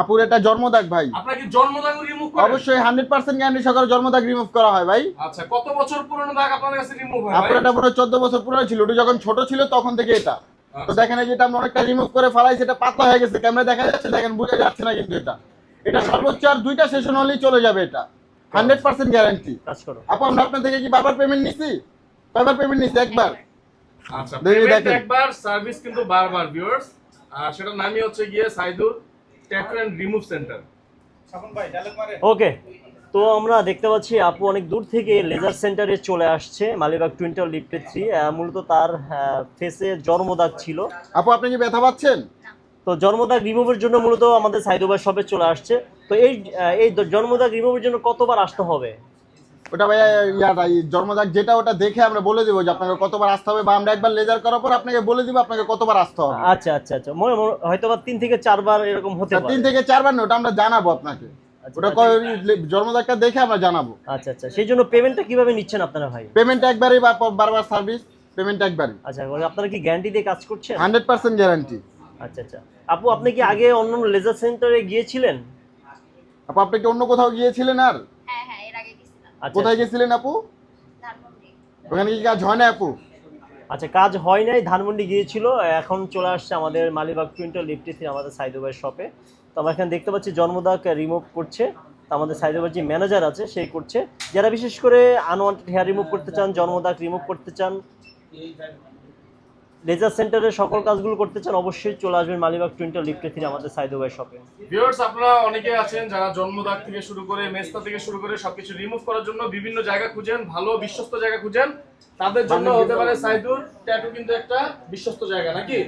আপুর এটা জন্মদাগ ভাই। আপনার কি জন্মদাগ রিমুভ করেন? অবশ্যই 100% গ্যারান্টি সহকারে জন্মদাগ রিমুভ করা হয় ভাই। আচ্ছা, কত বছর পুরনো দাগ আপনার কাছে রিমুভ হয় আপুর ভাই? এটা পুরো 14 বছর পুরনো ছিল, ওটা যখন ছোট ছিল তখন থেকে এটা। তো দেখেন এই যেটা আমরা অনেকটা রিমুভ করে ফেলাই, সেটা পাতলা হয়ে গেছে, ক্যামেরা দেখা যাচ্ছে, দেখেন বোঝা যাচ্ছে না, কিন্তু এটা সর্বোচ্চ আর 2টা সেশন হলেই চলে যাবে এটা। 100% গ্যারান্টি। কাজ করো। আপু আমরা আপনার থেকে কি বারবার পেমেন্ট নিছি? বারবার পেমেন্ট নিছি একবার। আচ্ছা, দেখি পেমেন্ট দেখেন। একবার, সার্ভিস কিন্তু বারবার ভিউয়ার্স। আর সেটার নামই হচ্ছে গিয়ে Saidur tattoo and remove centre. Okay, তো আমরা দেখতে পাচ্ছি আপু অনেক দূর থেকে লেজার সেন্টারে চলে আসছে, মালিবাগ টুইন্টাল লিফটে 3। মূলত তার ফেসে জন্মদাগ ছিল। আপু আপনি কি ব্যথা পাচ্ছেন? তো জন্মদাগ রিমুভের জন্য মূলত আমাদের সাইদু ভাই শপে চলে আসছে। তো এই জন্মদাগ রিমুভের জন্য কতবার আসতে হবে? ওটা ভাইয়া জন্মদাগ যেটা, ওটা দেখে আমরা বলে দিব যে আপনাকে কতবার আসতে হবে, বা আমরা একবার লেজার করার পর আপনাকে বলে দিব আপনাকে কতবার আসতে হবে। আচ্ছা আচ্ছা আচ্ছা, হয়তো বা 3 থেকে 4 বার এরকম হতে পারে। 3 থেকে 4 বার না, ওটা আমরা জানাবো আপনাকে। ওটা জন্মদাগটা দেখে আমরা জানাবো। আচ্ছা আচ্ছা, সেই জন্য পেমেন্টটা কিভাবে নিচ্ছেন আপনারা ভাই? পেমেন্ট একবারই বা বারবার সার্ভিস, পেমেন্ট একবারই। আচ্ছা, আপনারা কি গ্যারান্টি দিয়ে কাজ করছেন? 100% গ্যারান্টি। আচ্ছা আচ্ছা, আপু আপনি কি আগে অন্য লেজার সেন্টারে গিয়েছিলেন? আপু আপনি কি অন্য কোথাও গিয়েছিলেন? আর হ্যাঁ হ্যাঁ, এর আগে গেছিলাম আচ্ছা কোথায় গেছিলেন আপু? ধানমন্ডি। ওখানে কি কাজ হয় না আপু? আচ্ছা, কাজ হয় নাই, ধানমন্ডি গিয়েছিল, এখন চলে আসছে আমাদের মালিবাগ টুইন্টাল লিফটে 3 আমাদের সাইদু ভাইয়ের শপে। তো আমরা এখানে দেখতে পাচ্ছি জন্মদাগ রিমুভ করছে। তো আমাদের সাইদু ভাইয়ের যে ম্যানেজার আছে সেই করছে। যারা বিশেষ করে আনওয়ান্টেড হেয়ার রিমুভ করতে চান, জন্মদাগ রিমুভ করতে চান, লেজার সেন্টারের সকল কাজগুলো করতে চান, অবশ্যই চলে আসবেন মালিবাগ টুইন্টাল লিফটে 3 আমাদের সাইদু ভাইয়ের শপে। ভিউয়ার্স, আপনারা অনেকে আছেন যারা জন্মদাগ থেকে শুরু করে মেস্তা থেকে শুরু করে সবকিছু রিমুভ করার জন্য বিভিন্ন জায়গা খুঁজেন, ভালো বিশ্বস্ত জায়গা খুঁজেন। তাদের জন্য হতে পারে সাইদুর ট্যাটু কিন্তু একটা বিশ্বস্ত জায়গা, নাকি?